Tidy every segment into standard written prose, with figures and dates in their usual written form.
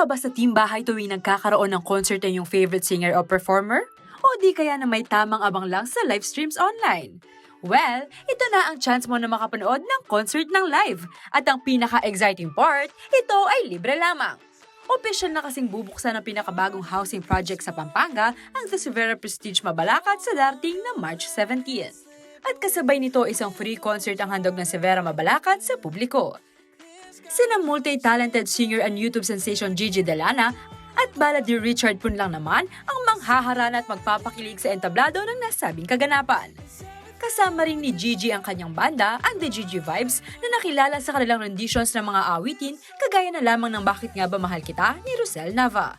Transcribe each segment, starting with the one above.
ka ba sa team bahay tuwing nagkakaroon ng concert ng iyong favorite singer o performer? O di kaya na may tamang abang lang sa live streams online? Well, ito na ang chance mo na makapanood ng concert ng live. At ang pinaka-exciting part, ito ay libre lamang. Opisyal na kasing bubuksan ng pinakabagong housing project sa Pampanga ang The Severa Prestige Mabalacat sa darating na March 17. At kasabay nito isang free concert ang handog ng Severa Mabalacat sa publiko. Sina multi-talented singer and YouTube sensation Gigi Delana at balladeer Richard Punlang naman ang manghaharana at magpapakilig sa entablado ng nasabing kaganapan. Kasama rin ni Gigi ang kanyang banda, ang The Gigi Vibes, na nakilala sa kanilang renditions ng mga awitin kagaya na lamang ng Bakit Nga Ba Mahal Kita ni Rosel Nava.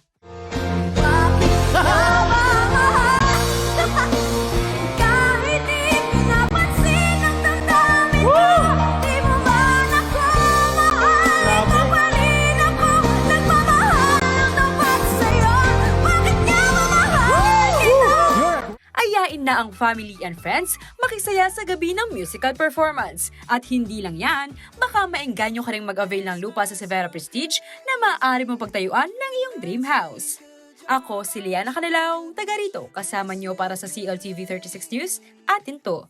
Ayain na ang family and friends makisaya sa gabi ng musical performance. At hindi lang yan, baka maengganyo ka rin mag-avail ng lupa sa Severa Prestige na maaari mong pagtayuan ng iyong dream house. Ako si Liana Canelao, taga rito, kasama niyo para sa CLTV 36 News, atin to.